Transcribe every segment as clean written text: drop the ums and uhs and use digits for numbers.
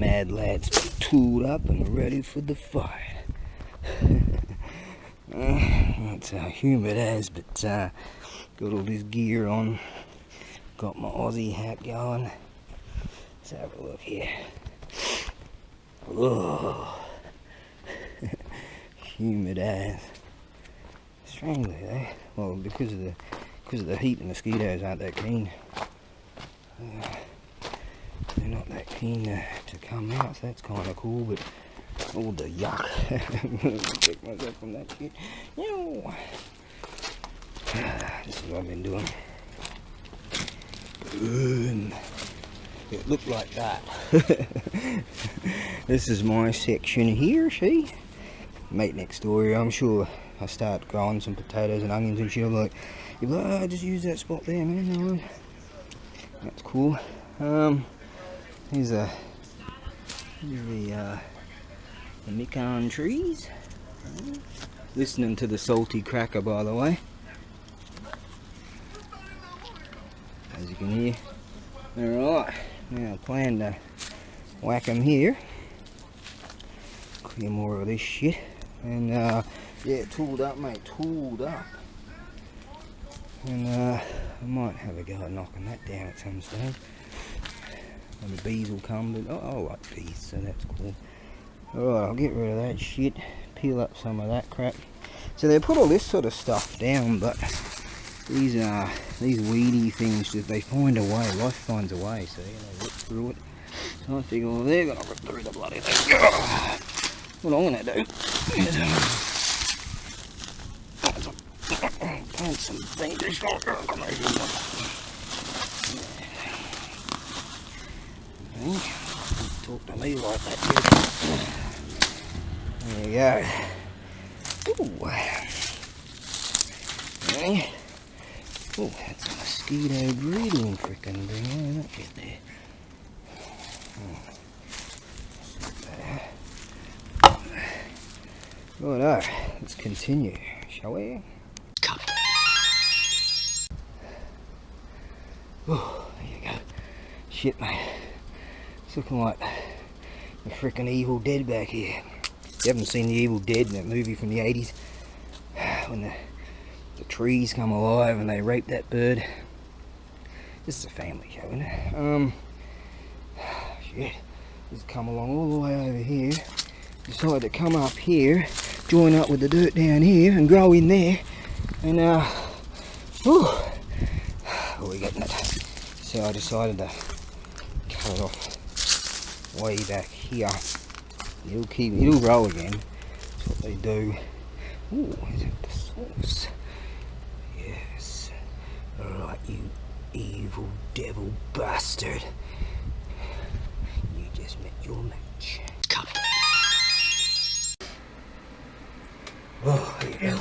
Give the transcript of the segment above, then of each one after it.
mad lads tooled up and ready for the fight. It's humid as, but got all this gear on. Got my Aussie hat going. Let's have a look here. Oh, humid as. Strangely, though. Well, because of the heat, the mosquitoes aren't that keen. They're not that keen to come out, so that's kind of cool. But all the yuck. Protect myself from that shit. This is what I've been doing. Boom. It looked like that. This is my section here, see? Mate next door here, I'm sure I start growing some potatoes and onions and shit. I'm like, you're like, oh, just use that spot there, man. No. That's cool. Here's the MIKAN trees. Listening to the salty cracker, by the way. As you can hear. Alright, now I plan to whack them here. Clear more of this shit. And yeah, tooled up, mate, tooled up. And I might have a go at knocking that down at some stage. And the bees will come, but I like bees, so that's cool. Alright, I'll get rid of that shit, peel up some of that crap. So they put all this sort of stuff down, but these weedy things, they find a way, life finds a way, so they rip through it. So I figure, well, they're going to rip through the bloody thing. What I'm going to do is plant some things. Talk to me like that, dude. There you go. Ooh. Okay. Oh, that's a mosquito breeding frickin' thing. Look at there. Righto, let's continue, shall we? Oh, there you go. Shit, mate. It's looking like the frickin' Evil Dead back here. If you haven't seen the Evil Dead, that movie from the 80s, when the trees come alive and they rape that bird. This is a family show, isn't it? Shit. Just come along all the way over here. Decided to come up here, join up with the dirt down here and grow in there. And we're getting it. So I decided to cut it off way back here. It'll grow again. That's what they do. Ooh, is it the sauce? Yes. Alright, you evil devil bastard. You just met your match. Oh, there you go.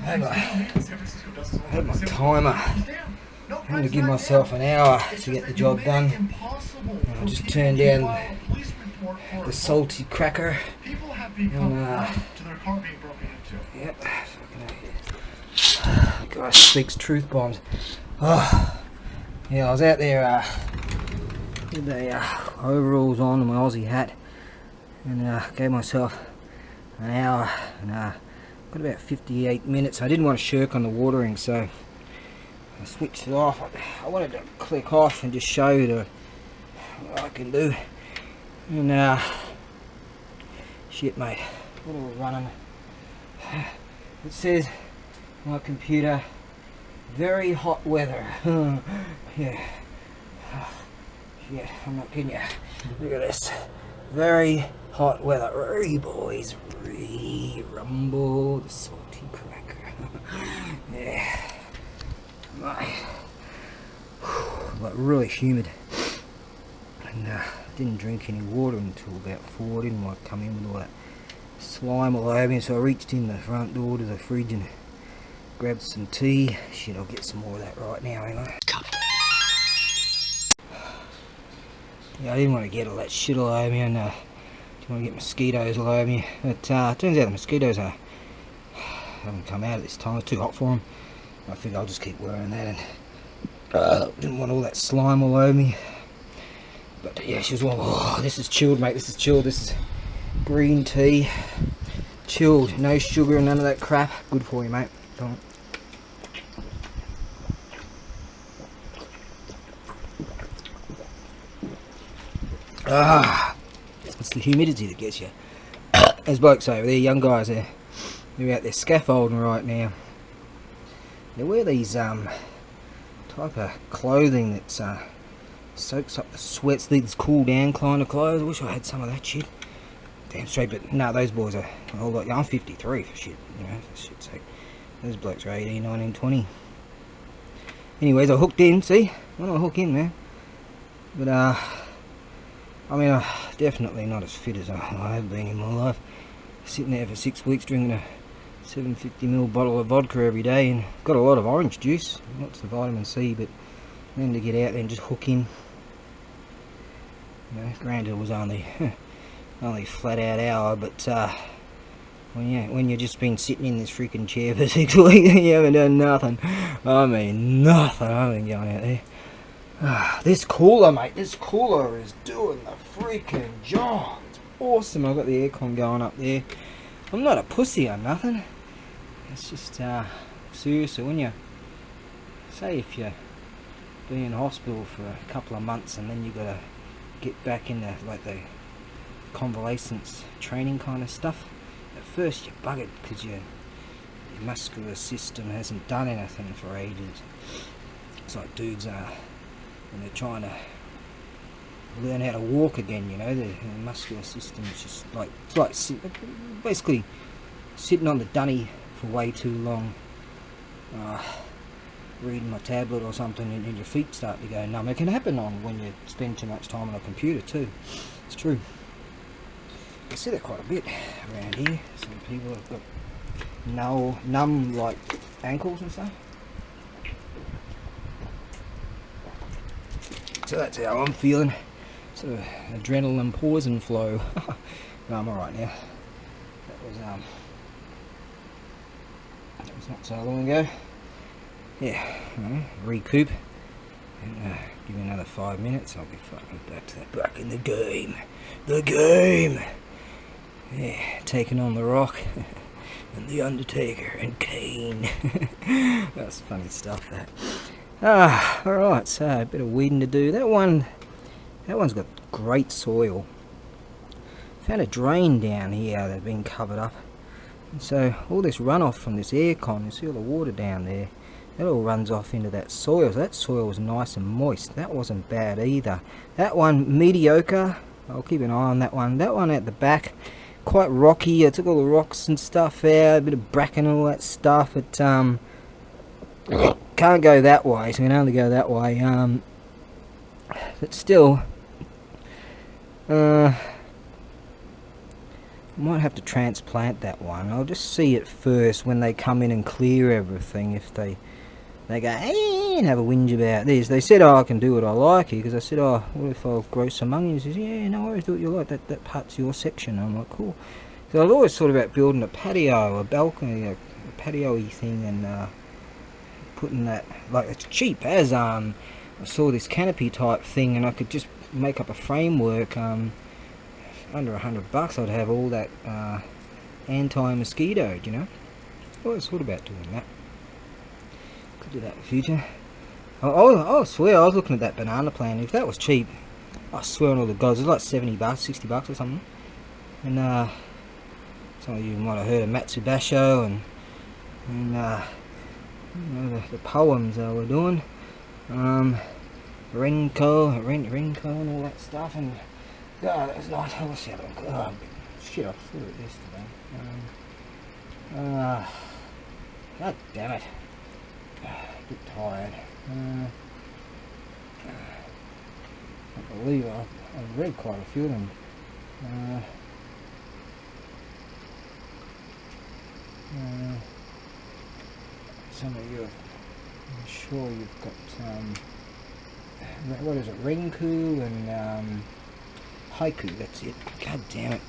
I had my timer. I'm going to give myself an hour to get the job done. And I just turned down the salty cracker. And, yep, gosh, speaks truth bombs. Oh, yeah, I was out there with the overalls on and my Aussie hat, and gave myself an hour, and got about 58 minutes. I didn't want to shirk on the watering, so I switched it off. I wanted to click off and just show you what I can do. And shit, mate, what are we running? It says my computer, very hot weather. Yeah. Shit, I'm not kidding you. Look at this. Very hot weather. Ree, boys. Ree, rumble, the salty cracker. Yeah. Like really humid. And didn't drink any water until about 4. Didn't want to come in with all that slime all over me, so I reached in the front door to the fridge and grabbed some tea. Shit, I'll get some more of that right now, anyway. Yeah, I didn't want to get all that shit all over me, and didn't want to get mosquitoes all over me. But turns out the mosquitoes haven't come out at this time. It's too hot for them. I think I'll just keep wearing that, and didn't want all that slime all over me. But yeah, she was warm. Oh, this is chilled, mate. This is chilled. This is green tea. Chilled. No sugar and none of that crap. Good for you, mate. Don't. It's the humidity that gets you. There's blokes over there, young guys there. They're out there scaffolding right now. They wear these type of clothing that soaks up the sweats. These cool down kind of clothes. I wish I had some of that shit. Damn straight, but no, those boys are a whole lot. I'm 53 for shit, you know, for shit's sake. Those blokes are 18, 19, 20. Anyways, I hooked in, see? When I hook in, man. But, I mean, definitely not as fit as I have been in my life. Sitting there for 6 weeks drinking a 750ml bottle of vodka every day, and got a lot of orange juice. Lots of vitamin C, but then to get out there and just hook in. You know, granted it was only a flat out hour, but when you've just been sitting in this freaking chair for 6 weeks and you haven't done nothing. I mean nothing. I've been going out there. This cooler, mate, this cooler is doing the freaking job. It's awesome. I've got the aircon going up there. I'm not a pussy or nothing. It's just, seriously, when you, say if you be in hospital for a couple of months and then you got to get back into, like, the convalescence training kind of stuff, at first you're buggered because your muscular system hasn't done anything for ages. It's like dudes when they're trying to learn how to walk again, you know, the muscular system is just like, it's like basically sitting on the dunny for way too long, reading my tablet or something, and your feet start to go numb. It can happen when you spend too much time on a computer too. It's true. I see that quite a bit around here. Some people have got numb like ankles and stuff. So that's how I'm feeling. Sort of adrenaline poison flow. No, I'm alright now. That was not so long ago. Yeah, recoup. And give me another 5 minutes, I'll be fucking back in the game. The game! Yeah, taking on The Rock and The Undertaker and Kane. That's funny stuff, that. Alright, so a bit of weeding to do. That one's got great soil. Found a drain down here that's been covered up. And so all this runoff from this aircon, you see all the water down there, that all runs off into that soil. So that soil was nice and moist. That wasn't bad either. That one, mediocre. I'll keep an eye on that one. That one at the back, quite rocky. I took all the rocks and stuff out, a bit of bracken and all that stuff. But can't go that way, so we can only go that way. But still, might have to transplant that one. I'll just see it first when they come in and clear everything. If they go, and have a whinge about this. They said, oh, I can do what I like here, because I said, oh, what if I'll grow some onions? He says, yeah, no worries, do what you like. That part's your section. I'm like, cool. So I was always thought about building a patio, a balcony, a patio-y thing, and putting that, like, it's cheap as I saw this canopy type thing, and I could just make up a framework. Under $100 I'd have all that anti-mosquito, you know. I always thought about doing that. Could do that in the future. I swear I was looking at that banana plant. If that was cheap, I swear on all the gods, it was like $70, $60 or something. And some of you might have heard of Matsubasho and you know, the poems they were doing. Renko and all that stuff, and God, that was nice. Oh, let's see how that one goes. Oh, shit, I threw it yesterday. God damn it. A bit tired. I believe I've read quite a few of them. Some of you, I'm sure you've got, what is it, Renku and Haiku, that's it. God damn it.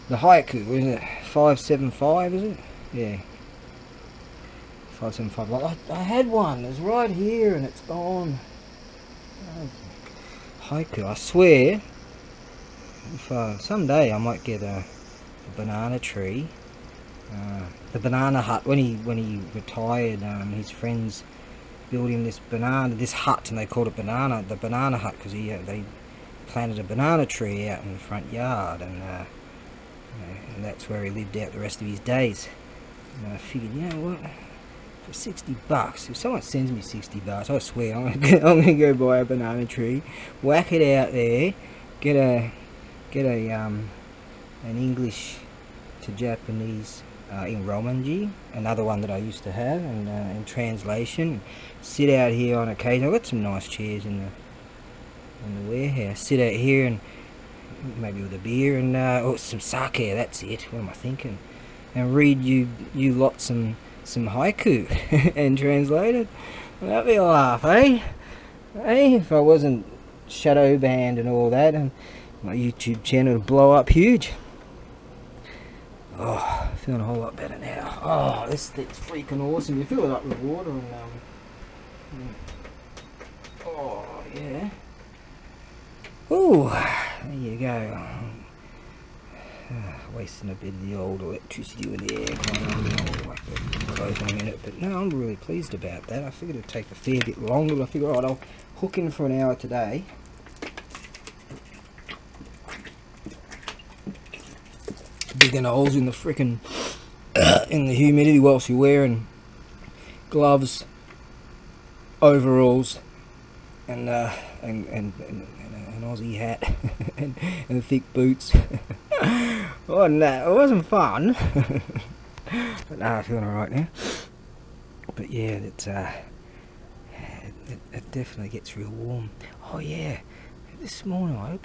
The Haiku, isn't it? 575, is it? Yeah. 575. I had one. It's right here and it's gone. haiku. I swear, if someday I might get a banana tree. The banana hut. When he retired, his friends built him this hut, and they called it the banana hut, because they planted a banana tree out in the front yard, and that's where he lived out the rest of his days. And I figured, you know what, for $60, if someone sends me $60, I swear I'm gonna go buy a banana tree, whack it out there, get an English to Japanese in Romanji, another one that I used to have, and in translation, sit out here on occasion. I've got some nice chairs in the warehouse. Sit out here and maybe with a beer and some sake. That's it. What am I thinking? And read you lot some haiku and translate it. Well, that'd be a laugh, eh? Hey, if I wasn't shadow banned and all that, and my YouTube channel would blow up huge. Oh, feeling a whole lot better now. Oh, this thing's freaking awesome. You fill it up with water and oh yeah. Ooh, there you go. Wasting a bit of the old electricity with the aircon. I'll close in a minute, but no, I'm really pleased about that. I figured it'd take a fair bit longer, but I figured, alright, I'll hook in for an hour today. Digging holes in the frickin' in the humidity whilst you're wearing gloves, overalls, and an Aussie hat and thick boots. Oh no, it wasn't fun. But no, I'm feeling alright now. But yeah, it definitely gets real warm. Oh yeah, this morning I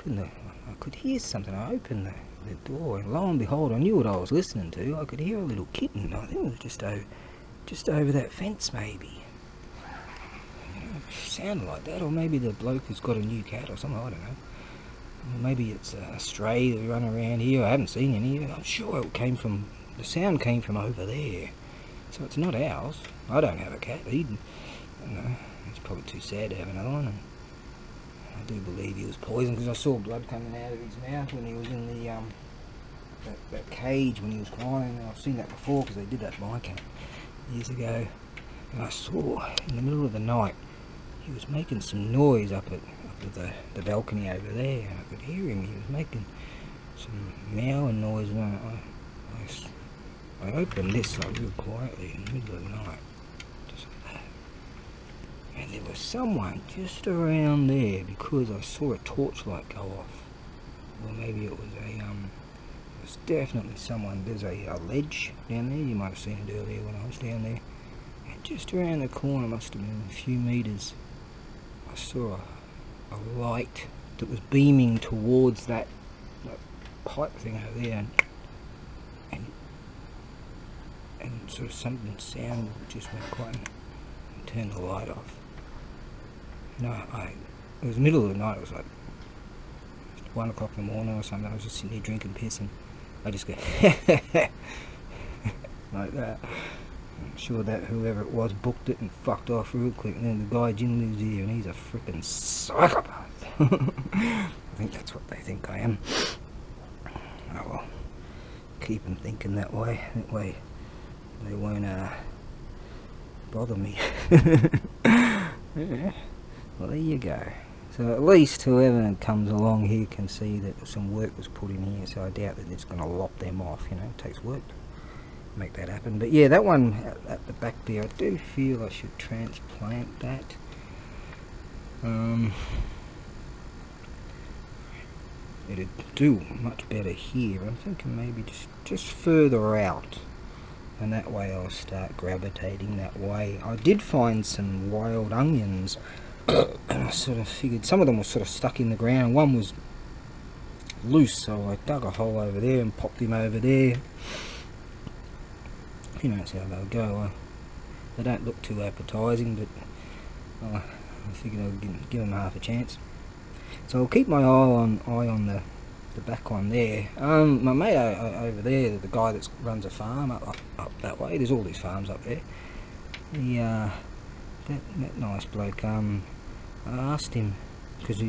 could hear something. I opened the door, and lo and behold, I knew what I was listening to. I could hear a little kitten. I think it was just over that fence, maybe. You know, it sounded like that, or maybe the bloke has got a new cat or something. I don't know. Or maybe it's a stray that run around here. I haven't seen any. I'm sure the sound came from over there. So it's not ours. I don't have a cat. He's probably too sad to have another one. And I do believe he was poisoned, because I saw blood coming out of his mouth when he was in the that cage when he was crying. And I've seen that before, because they did that to my cat years ago. And I saw in the middle of the night he was making some noise up at the balcony over there, and I could hear him. He was making some meowing noise, and I opened this like real quietly in the middle of the night, just like that. And there was someone just around there, because I saw a torchlight go off. Or maybe it was it was definitely someone. There's a ledge down there. You might have seen it earlier when I was down there. And just around the corner, must have been a few meters, I saw a light that was beaming towards that pipe thing over there, and sort of something sound just went quiet and turned the light off. You know, it was the middle of the night. It was like 1 o'clock in the morning or something. I was just sitting there drinking piss, and I just go like that. I'm sure that whoever it was booked it and fucked off real quick. And then the guy Jim lives here, and he's a freaking psychopath. I think that's what they think I am. Oh well, keep them thinking that way. That way they won't bother me. Yeah. Well, there you go. So at least whoever comes along here can see that some work was put in here. So I doubt that it's going to lop them off. You know, it takes work to make that happen. But yeah, that one at the back there, I do feel I should transplant that. It'd do much better here. I'm thinking maybe just further out, and that way I'll start gravitating that way. I did find some wild onions, and I sort of figured some of them were sort of stuck in the ground. One was loose, so I dug a hole over there and popped him over there. You know, that's how they'll go. They don't look too appetising, but I figured I'd give them half a chance. So I'll keep my eye on the back one there. My mate over there, the guy that runs a farm up that way. There's all these farms up there. He that nice bloke. I asked him because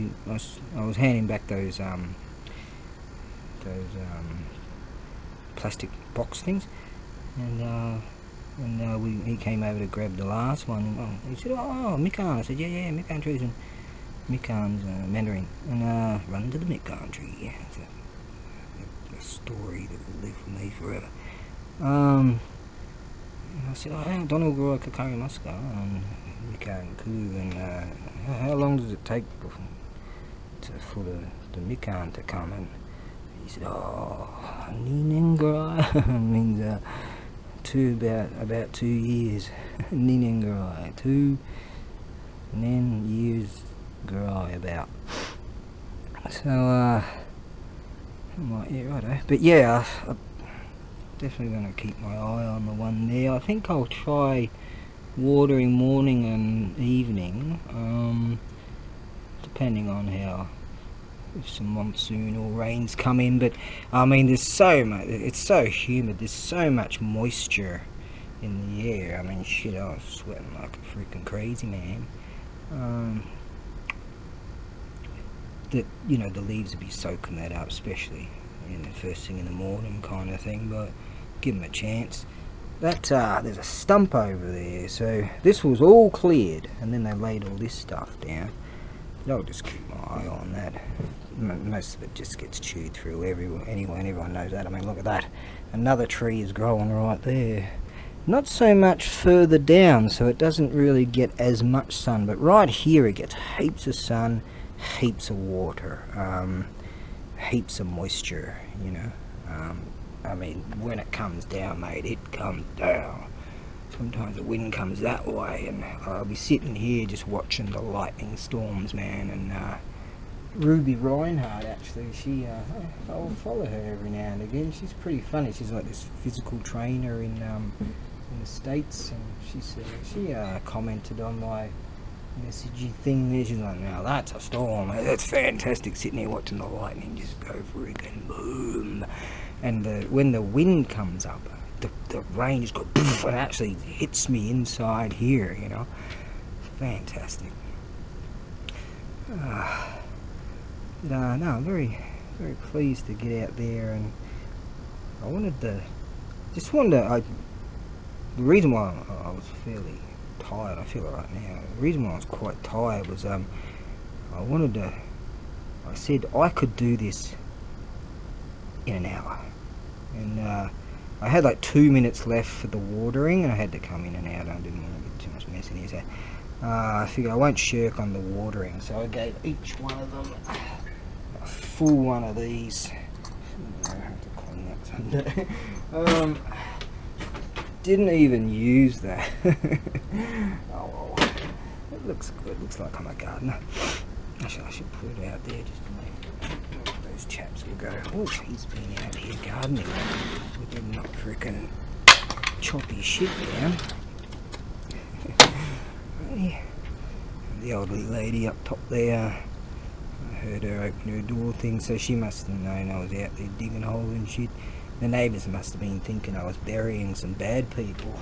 I was handing back those plastic box things, and he came over to grab the last one, and he said, "Oh, MIKAN." I said, "Yeah, MIKAN trees," and MIKAN's Mandarin, and run to the MIKAN tree. It's a story that will live with me forever. And I said, "Oh, Donald Roy Kakari Muska and MIKAN Ku, and how long does it take for the MIKAN to come?" And he said, "Oh, Ninengarai," means about 2 years. Ninengarai, 2 years garai about. So I'm like, yeah, righto. But yeah, I'm definitely going to keep my eye on the one there. I think I'll try watering morning and evening, depending on how, if some monsoon or rains come in. But I mean, there's so much, it's so humid, there's so much moisture in the air. I mean, shit, I was sweating like a freaking crazy man. That, you know, the leaves would be soaking that up, especially in the first thing in the morning kind of thing, but give them a chance. That there's a stump over there, so this was all cleared, and then they laid all this stuff down. I'll just keep my eye on that. Most of it just gets chewed through everyone knows that. I mean, look at that. Another tree is growing right there. Not so much further down, so it doesn't really get as much sun, but right here it gets heaps of sun, heaps of water, heaps of moisture, you know. I mean, when it comes down, mate, it comes down. Sometimes the wind comes that way, and I'll be sitting here just watching the lightning storms, man. And Ruby Reinhardt, actually, I'll follow her every now and again. She's pretty funny. She's like this physical trainer in the States, and she commented on my messagey thing there. She's like, "Now that's a storm. That's fantastic. Sitting here watching the lightning just go freaking boom." And when the wind comes up, the rain just goes poof, and actually hits me inside here, you know. Fantastic. No, I'm very, very pleased to get out there, and I the reason why I was fairly tired, I feel it right now, the reason why I was quite tired was I said I could do this in an hour, and I had like 2 minutes left for the watering, and I had to come in and out. I didn't want to get too much mess in here, so I figured I won't shirk on the watering, so I gave each one of them a full one of these. I have to clean that someday. Didn't even use that. Oh well, it looks good. Looks like I'm a gardener. Actually, I should put it out there just to make those chaps will go, "Oh, he's been out here gardening with him not freaking choppy shit down." The elderly lady up top there, I heard her open her door thing, so she must have known I was out there digging holes and shit. The neighbours must have been thinking I was burying some bad people.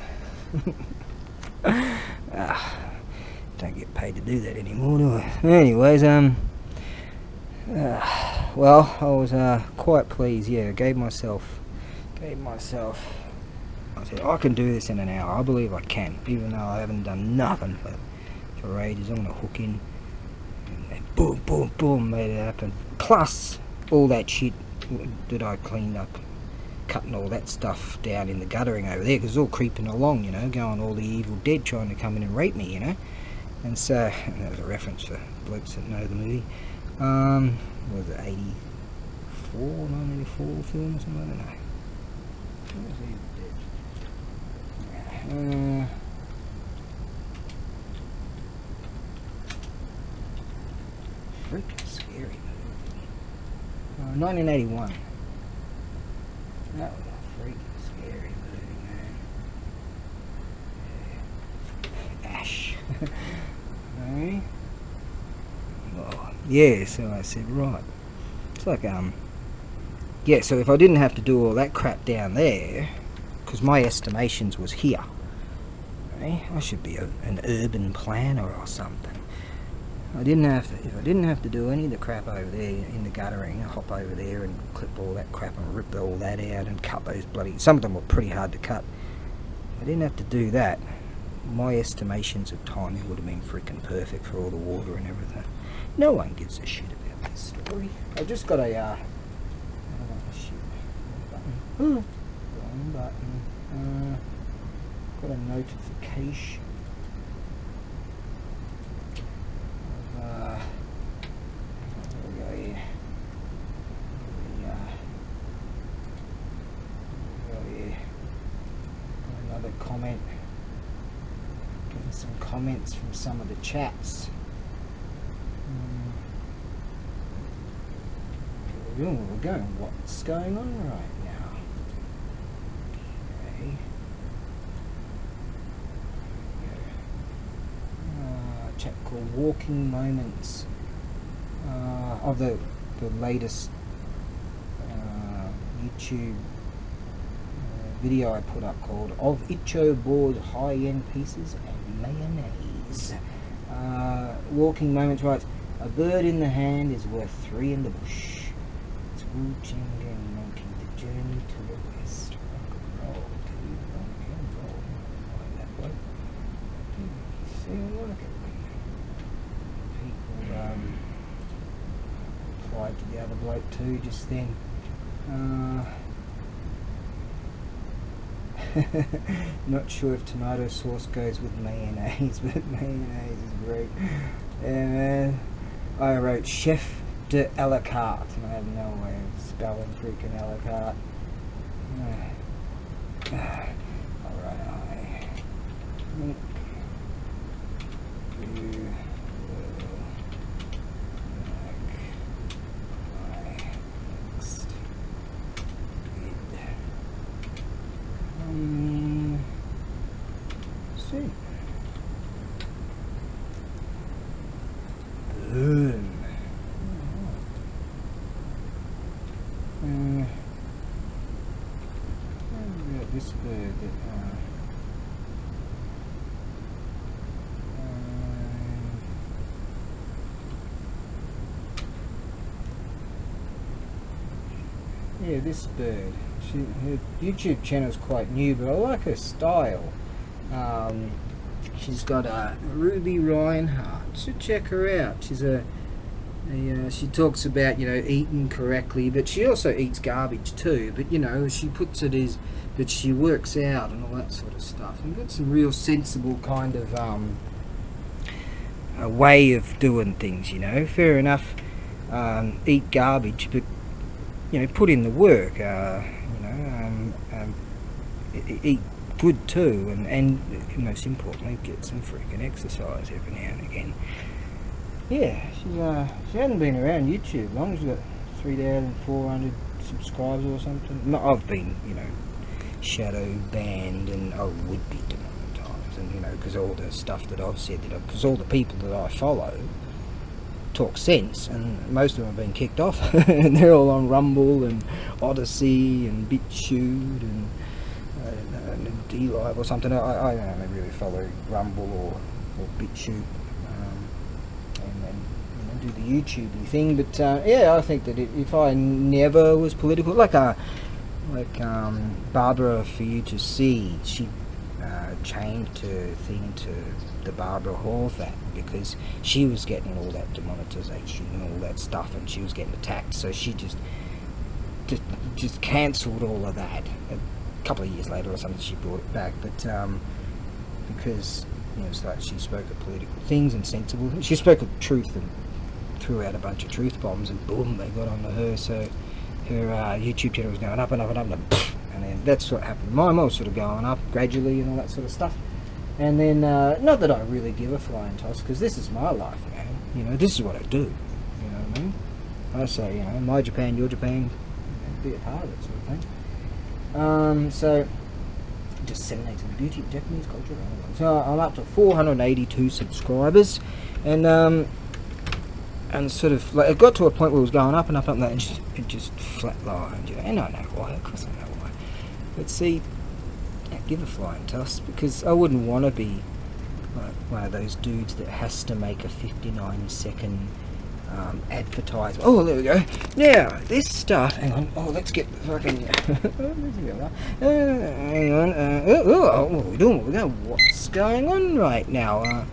Don't get paid to do that anymore, do I? Anyways, well, I was quite pleased. Yeah, I gave myself. I said I can do this in an hour. I believe I can, even though I haven't done nothing for ages. I'm gonna hook in, and boom, boom, boom, made it happen. Plus all that shit that I cleaned up, cutting all that stuff down in the guttering over there, because it's all creeping along, you know, going all the evil dead trying to come in and rape me, you know. And so, and that was a reference for blokes that know the movie. What was it, 1984 film or something? I don't know. What was Evil Dead? Freaking scary movie. 1981. That was a freaking scary movie, man. Yeah. Ash. Alright. Oh, yeah, so I said, right. It's like, yeah, so if I didn't have to do all that crap down there, because my estimations was here, right? I should be an urban planner or something. I didn't have to. If I didn't have to do any of the crap over there in the guttering, I'd hop over there and clip all that crap and rip all that out and cut those bloody. Some of them were pretty hard to cut. If I didn't have to do that, my estimations of timing would have been freaking perfect for all the water and everything. No one gives a shit about this story. I just got a wrong button. Got a notification. There we go here. Another comment. Getting some comments from some of the chats. We're going, what's going on right now? Okay. Chat called Walking Moments of the latest YouTube video I put up called Of Icho Board High-End Pieces and Mayonnaise. Walking Moments writes, a bird in the hand is worth 3 in the bush. It's watching and making the journey to the west. Rock and roll, rock and roll. Like that bloke. See, look at replied to the other bloke too just then. Not sure if tomato sauce goes with mayonnaise, but mayonnaise is great. And I wrote chef de a la carte, and I have no way of spelling freaking a la carte. Alright, I think you see. Boom. This bird that yeah, this bird. Her YouTube channel is quite new, but I like her style. She's got a Ruby Reinhardt. So check her out. She's she talks about, you know, eating correctly, but she also eats garbage too. But you know, she puts it as, but she works out and all that sort of stuff. And got some real sensible kind of a way of doing things. You know, fair enough. Eat garbage, but you know, put in the work. Eat good too, and most importantly, get some freaking exercise every now and again. Yeah, she hasn't been around YouTube long. She's got 3,400 subscribers or something. No, I've been, you know, shadow banned, and I would be demonetized, and you know, because all the stuff that I've said, because all the people that I follow talk sense, and most of them have been kicked off, and they're all on Rumble and Odyssey and BitChute and D-Live or something. I don't really follow Rumble or BitChute, and you know, do the YouTubey thing. But yeah, I think that if I never was political, like Barbara, for you to see, she changed her thing to the Barbara Hall thing because she was getting all that demonetization and all that stuff, and she was getting attacked. So she just cancelled all of that. A couple of years later or something, she brought it back, but because, you know, it's like she spoke of political things and sensible things. She spoke of truth and threw out a bunch of truth bombs, and boom, they got onto her. So her YouTube channel was going up and up and up, and then that's what happened. Mine was sort of going up gradually and all that sort of stuff. And then, not that I really give a flying toss, because this is my life, man. You know, this is what I do. You know what I mean? I say, you know, my Japan, your Japan, be a part of it, sort of thing. So disseminating the beauty of Japanese culture. So I'm up to 482 subscribers, and sort of like it got to a point where it was going up and up and up, and it just flatlined. You know? And I know why. Of course, I know why. But see, give a flying toss, because I wouldn't want to be one of those dudes that has to make a 59-second advertisement. Oh, there we go. Now, this stuff, hang on, oh, let's get the fucking, hang on, what are we doing? What's going on right now?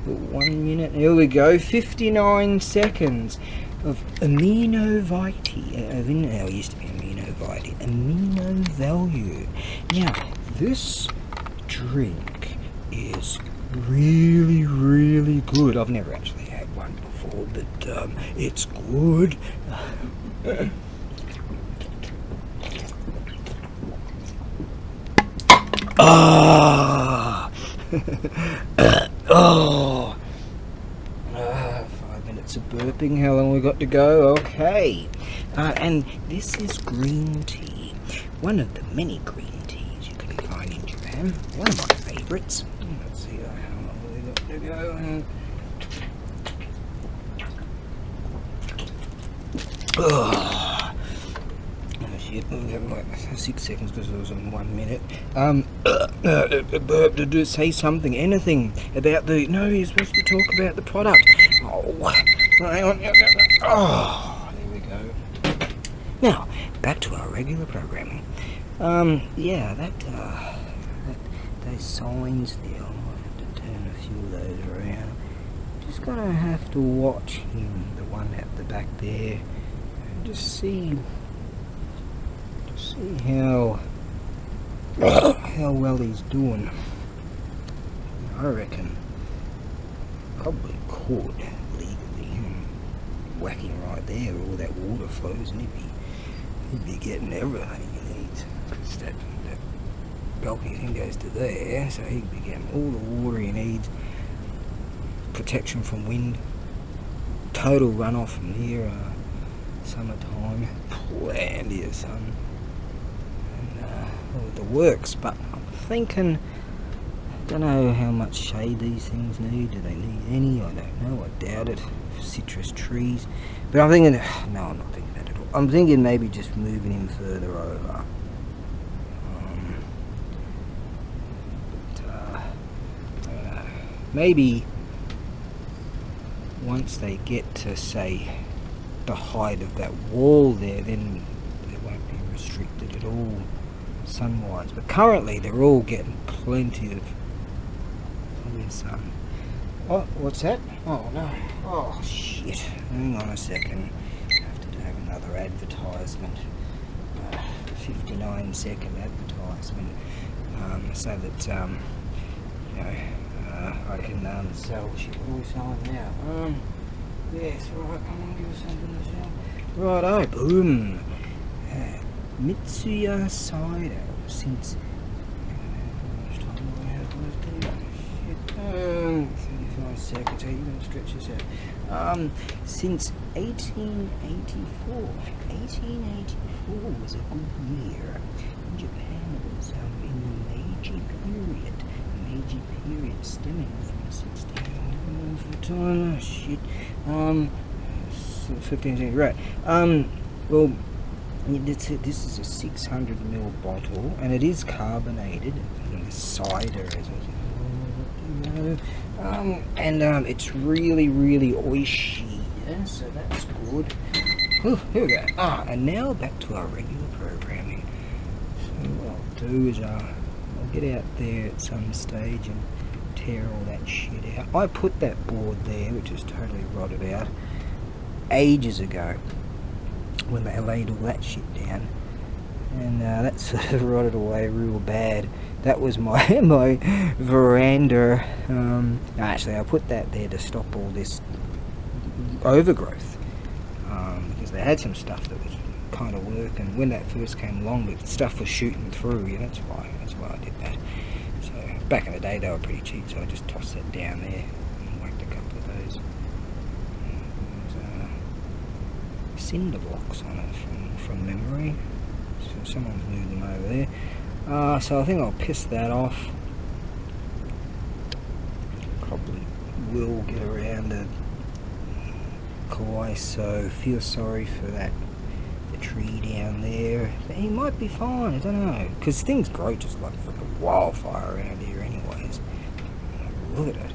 1 minute, here we go, 59 seconds of amino used to be amino value. Now, this drink is really, really good. I've never actually had one before, but it's good. Ah! Oh! 5 minutes of burping. How long we got to go? Okay. And this is green tea. One of the many green teas you can find in Japan. One of my favourites. Let's see how long we got to go. Oh shit, we have like 6 seconds because it was in 1 minute. Say something, anything about the... No, you're supposed to talk about the product. Oh, hang on. Oh, there we go. Now, back to our regular programming. Yeah, those signs there, I might have to turn a few of those around. Just gonna have to watch him, the one at the back there, and just see how well he's doing. I reckon probably could legally whack him right there, all that water flows, and he'd be getting everything he needs, because that balcony thing goes to there, so he'd be getting all the water he needs, protection from wind, total runoff from here, summertime, plenty of sun, and all the works. But I'm thinking, I don't know how much shade these things need. Do they need any? I don't know. I doubt it. Citrus trees. But I'm thinking, no, I'm not thinking that at all. I'm thinking maybe just moving him further over. I don't know. Maybe once they get to, say, the height of that wall there, then they won't be restricted at all sun-wise. But currently they're all getting plenty of sun. Oh, what's that? Oh no. Oh shit. Hang on a second. I have to have another advertisement. 59-second advertisement. So that I can sell shit. What are we selling now? Yes, right, I'm gonna give us something to sell. Righto, boom. Mitsuya cider since 35 seconds. How are you going to stretch this out? Since 1884. 1884 was a good year. In Japan, it was in the Meiji period. The Meiji period stemming from 16... Oh, shit. 15 seconds, right. Well, this is a 600ml bottle, and it is carbonated. Cider, as I said. And it's really, really oishi, yeah? So that's good. Ooh, here we go. And now back to our regular programming. So what I'll do is I'll get out there at some stage and tear all that shit out. I put that board there, which is totally rotted out, ages ago, when they laid all that shit down, and that sort of rotted away real bad. That was my veranda. Actually, I put that there to stop all this overgrowth, because they had some stuff that was kind of working when that first came along, but stuff was shooting through. Yeah, that's why I did that. So back in the day, they were pretty cheap, so I just tossed that down there and whacked a couple of those. Cinder blocks on it from memory. So someone's moved them over there. So I think I'll piss that off. Probably will get around to Kauai, so feel sorry for that, the tree down there. But he might be fine, I don't know, because things grow just like fucking wildfire around here anyways. look at it.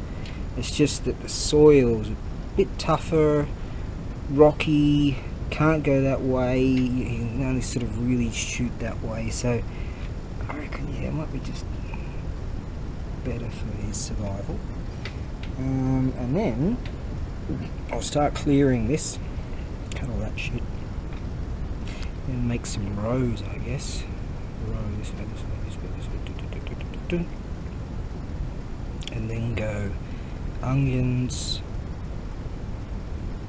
It's just that the soil's a bit tougher, rocky, can't go that way, you can only sort of really shoot that way, so I reckon, yeah, it might be just better for his survival. And then I'll start clearing this, cut all that shit, and make some rows, I guess. Row this way, this way, this way, this way, and then go onions,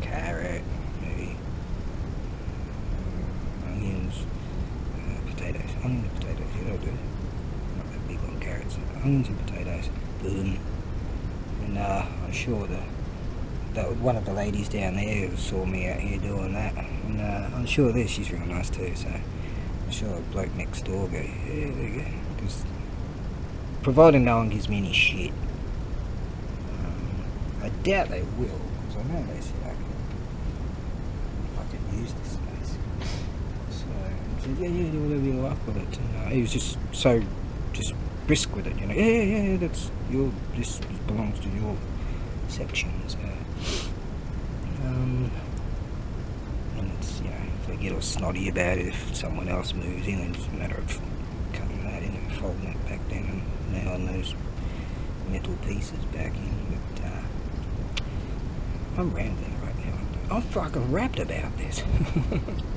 carrot, maybe onions, potatoes, onions and potatoes, yeah, that'll do. Not that big on carrots, onions and potatoes, boom. And I'm sure that one of the ladies down there who saw me out here doing that, and I'm sure she's real nice too, so I'm sure the bloke next door go, yeah, there you go, because providing no one gives me any shit, I doubt they will, because I know they say I can use this space. So I said, yeah, do whatever you like with it. And he was just so brisk with it, you know. Yeah, that's your. This belongs to your section. So, and it's, you know, if they get all snotty about it, if someone else moves in, it's just a matter of cutting that in and folding it back down and nailing those metal pieces back in. But I'm rambling right now. I'm fucking rapt about this.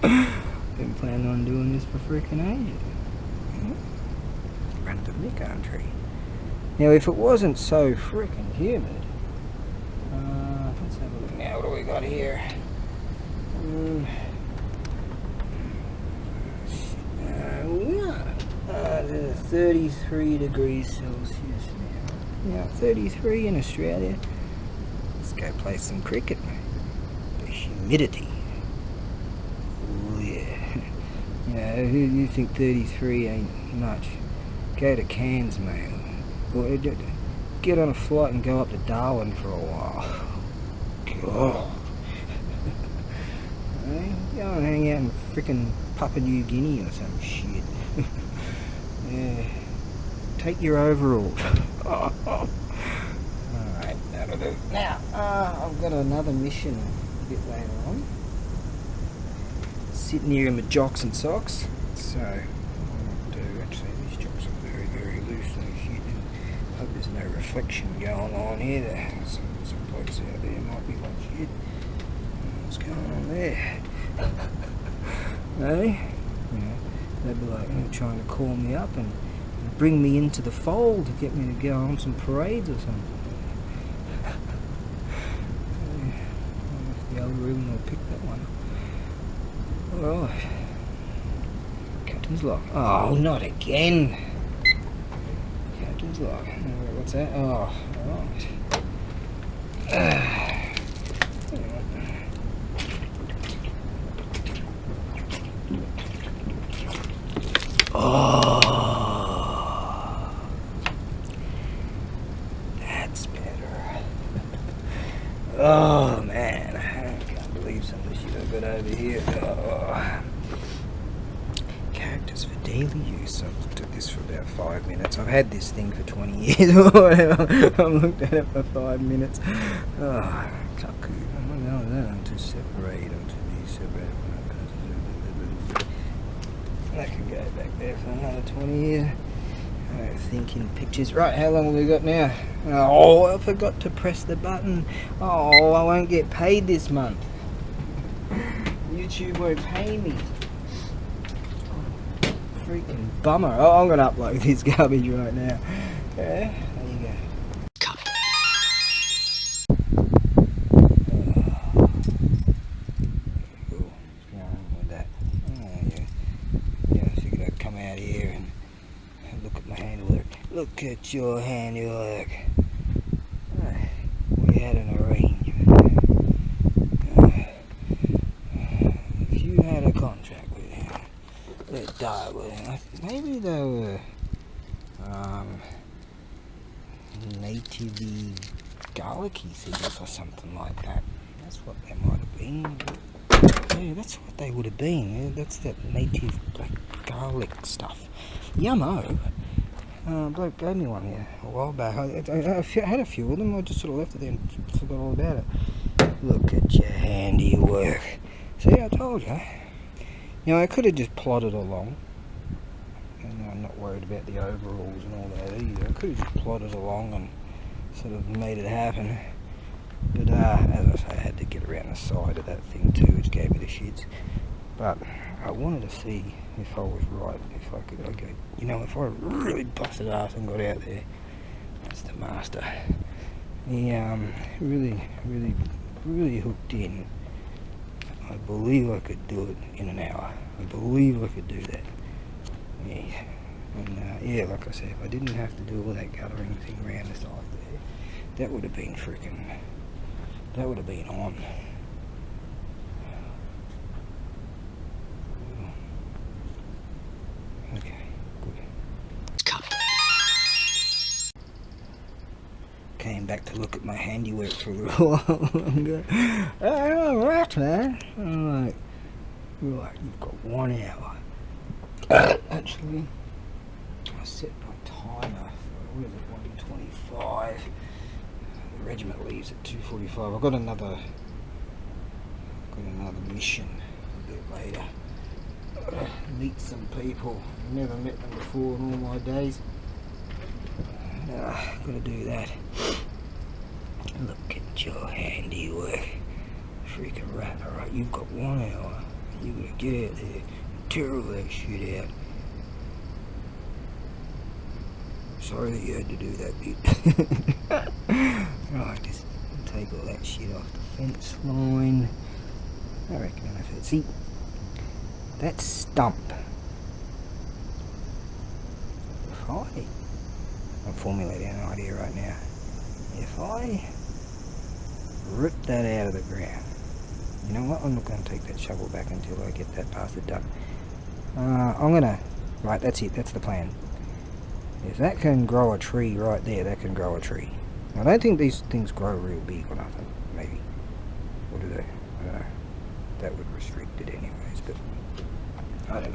Been planning on doing this for freaking ages. Run the MIKAN tree. Now, if it wasn't so freaking humid, let's have a look now. What do we got here? We got 33 degrees Celsius now. Now 33 in Australia. Let's go play some cricket, mate. The humidity. Oh yeah. Yeah, you think 33 ain't much? Go to Cairns, mate. Or get on a flight and go up to Darwin for a while. God. Go and hang out in frickin' Papua New Guinea or some shit. Yeah. Take your overalls. Alright, that'll do. Now, I've got another mission a bit later on. Sitting here in my jocks and socks. So, I'll do, actually, these jocks are very, very loose and shit. I hope there's no reflection going on here. There's some blokes out there might be like, shit, what's going on there? Hey? You know, they'd be like, trying to call me up and bring me into the fold to get me to go on some parades or something. The algorithm will pick that one up. Alright. Captain's log. Oh, not again. Captain's log. What's that? Oh, alright. Oh, that's better. Oh man, I can't believe some of the shit I've got over here. Oh. Characters for daily use. I've looked at this for about 5 minutes. I've had this thing for 20 years or whatever. I've looked at it for 5 minutes. Oh, Kaku. I'm too separated. I'm too separated. That can go back there for another 20 years. Thinking pictures. Right, how long have we got now? Oh, I forgot to press the button. Oh, I won't get paid this month. YouTube won't pay me. Freaking bummer. Oh, I'm going to upload this garbage right now. Yeah, there you go. Look at your handiwork. We had an arrangement. If you had a contract with him, they'd die with him. Maybe they were native-y garlicky things or something like that. That's what they might have been. Yeah, that's what they would have been. That's that native black garlic stuff. Yummo. Bloke gave me one here a while back. I had a few of them. I just sort of left it there and forgot all about it. Look at your handiwork. See, I told you. You know, I could have just plodded along. And I'm not worried about the overalls and all that either. I could have just plodded along and sort of made it happen. But as I say, I had to get around the side of that thing too, which gave me the shits. But I wanted to see if I was right, if I could, okay, you know, if I really busted ass and got out there. That's the master. He really hooked in. I believe I could do it in an hour. I believe I could do that. Yeah. And yeah, like I said, if I didn't have to do all that guttering thing around the side there, that would have been freaking, that would have been on. Okay, good. Came back to look at my handiwork for a little while. I'm going, oh, alright, man. I'm like, right, you've got 1 hour. Actually, I set my timer for, what is it, 1:25. The regiment leaves at 2:45. I've got another mission a bit later. Meet some people. Never met them before in all my days. Gotta do that. Look at your handiwork. Freaking rat. Alright, you've got 1 hour. You gotta get out there and tear all that shit out. Sorry that you had to do that bit. Right, just take all that shit off the fence line. I reckon enough of it. See, that stump. I'm formulating an idea right now. If I rip that out of the ground, you know what? I'm not going to take that shovel back until I get that bastard done. I'm gonna. Right, that's it. That's the plan. If that can grow a tree right there, that can grow a tree. I don't think these things grow real big or nothing. Maybe. Or do they? I don't know. That would restrict it anyways, but I don't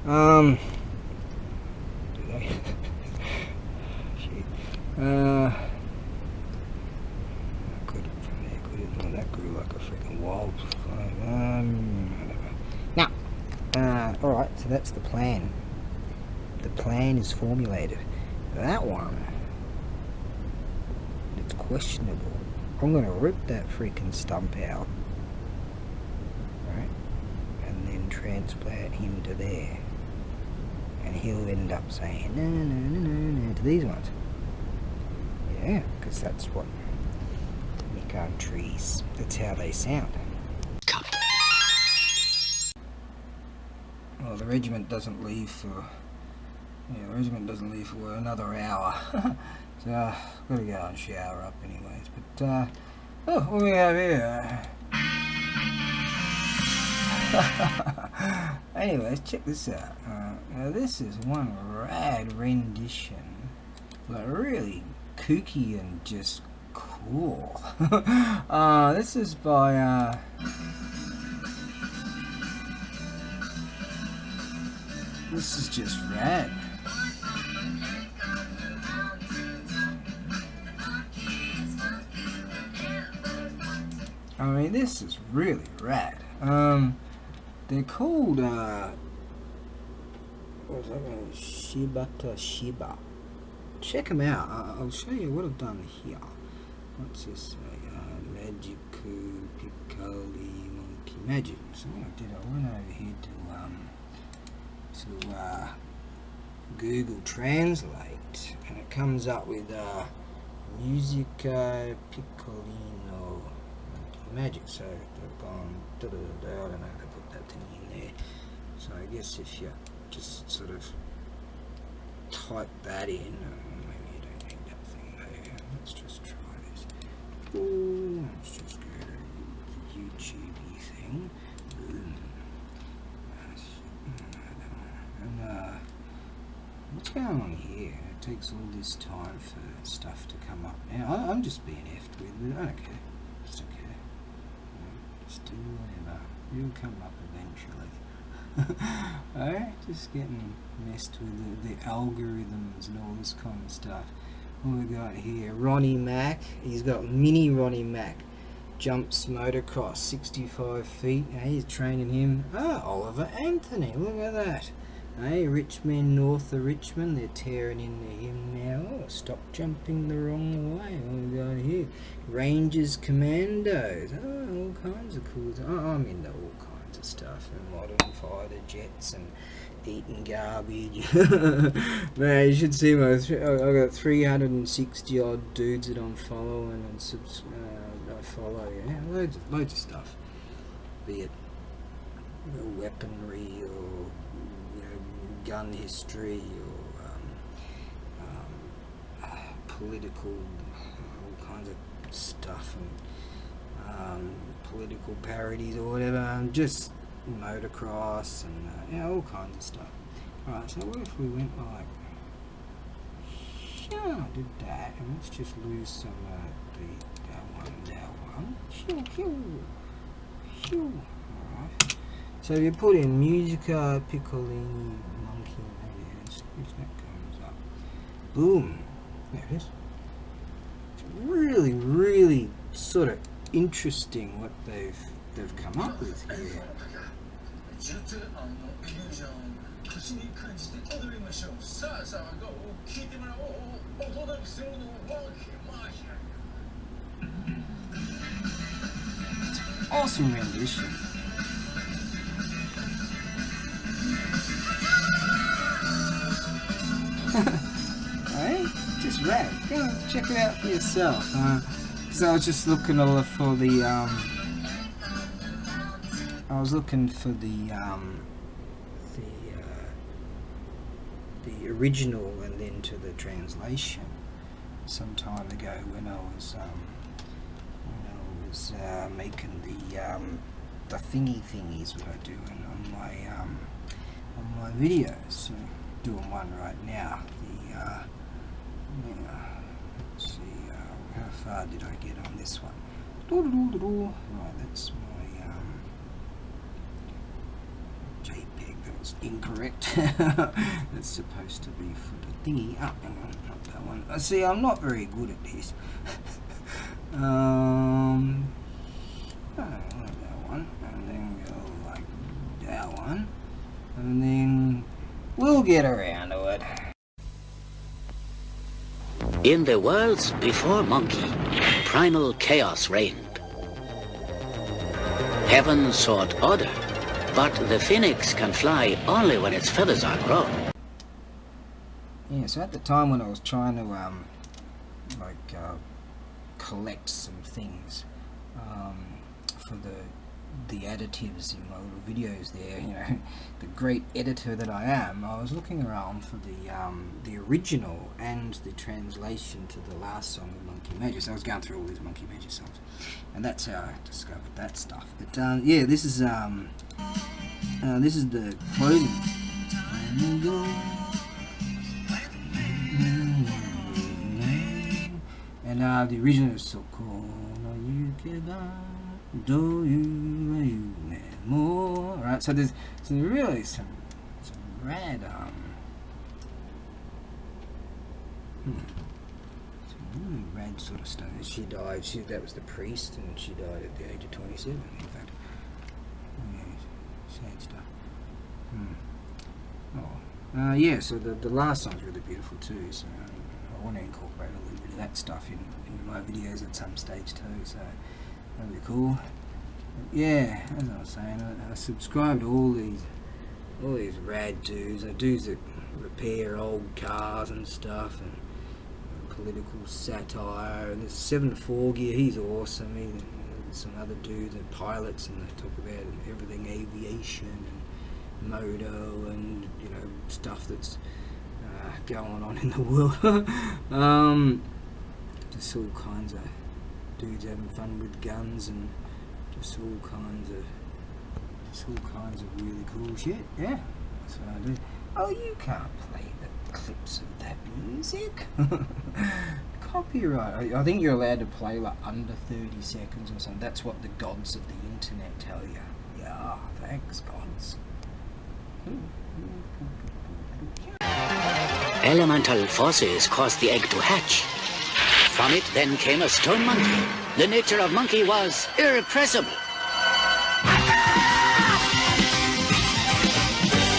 know. Do they? Shit. Could it from there? Could it? Oh, that grew like a freaking wildfire. Now, alright, so that's the plan. The plan is formulated. That one, it's questionable. I'm gonna rip that freaking stump out, right, and then transplant him to there, and he'll end up saying no, no, no, no, no to these ones. Yeah, because that's what MIKAN trees. That's how they sound. Well, the regiment doesn't leave for. Yeah, the regiment doesn't leave for another hour. So, I've got to go and shower up anyways. But, oh, what do we have here? Anyways, check this out. Now, this is one rad rendition. Like, really kooky and just cool. This is by, this is just rad. I mean, this is really rad. They're called, what's that name? Shibata Shiba. Check them out. I'll show you what I've done here. What's this say? Magiku Piccoli Monkey Magic. So what I did, I went over here to Google Translate, and it comes up with Musica Piccolino Magic. So they've gone I don't know, they put that thing in there. So I guess if you just sort of type that in, maybe you don't need that thing there. Let's just try this. Ooh, let's just go to the YouTube thing. Boom. And what's going on here? It takes all this time for stuff to come up. Now I'm just being effed with, but I don't care. Just don't care. Just do whatever. It'll come up eventually. Alright, just getting messed with the algorithms and all this kind of stuff. What we got here? Ronnie Mack. He's got mini Ronnie Mack. Jumps motocross 65 feet. He's training him. Oliver Anthony. Look at that. Richmond, north of Richmond. They're tearing into him now. Stop jumping the wrong way. What we got here? Rangers Commandos. All kinds of cool stuff. I'm into all kinds of stuff. And modern fighter jets and eating garbage. Man, you should see my. I got 360 odd dudes that I'm following and I follow. Yeah, loads of stuff. Be it weaponry or gun history or political, all kinds of stuff and political parodies or whatever. Just motocross and all kinds of stuff. Alright, so what if we went like, did that, and let's just lose some that one. Alright. So if you put in Musica Piccolini Monkey Medias, that comes up. Boom. There it is. It's really, really sort of interesting what they've come up with here. Awesome rendition. Right? Just rad. Go check it out for yourself. So I was just looking for the I was looking for the original and then to the translation some time ago when I was making the thingies what I do on my videos. So doing one right now. Let's see how far did I get on this one? Right, that's my JPEG. That was incorrect. That's supposed to be for the thingy. Oh, hang on, not that one. See, I'm not very good at this. I like that one, and then go like that one, and then we'll get around to it. In the worlds before Monkey, primal chaos reigned. Heaven sought order, but the phoenix can fly only when its feathers are grown. Yeah, so at the time when I was trying to collect some things for the additives in my little videos there, the great editor that I am, I was looking around for the original and the translation to the last song of Monkey Major. So I was going through all these Monkey Major songs, and that's how I discovered that stuff. But yeah, this is the closing. And the original is so cool. Do you more? Right, so there's really some rad some really rad sort of stuff. She died. That was the priest, and she died at the age of 27. In fact, yeah, sad stuff. Oh, yeah. So the last song's really beautiful too. So I want to incorporate a little bit of that stuff in my videos at some stage too. So that'd be cool. Yeah, as I was saying, I subscribe to all these rad dudes. Dudes that repair old cars and stuff, and political satire. And there's 7-4 Gear. He's awesome. There's some other dudes and pilots, and they talk about everything aviation and moto and stuff that's going on in the world. Just all kinds of dudes having fun with guns and just all kinds of really cool shit. Yeah, that's what I do. Oh, you can't play the clips of that music. Copyright. I think you're allowed to play like under 30 seconds or something. That's what the gods of the internet tell you. Yeah, thanks gods. Elemental forces caused the egg to hatch. From it then came a stone monkey. The nature of monkey was irrepressible.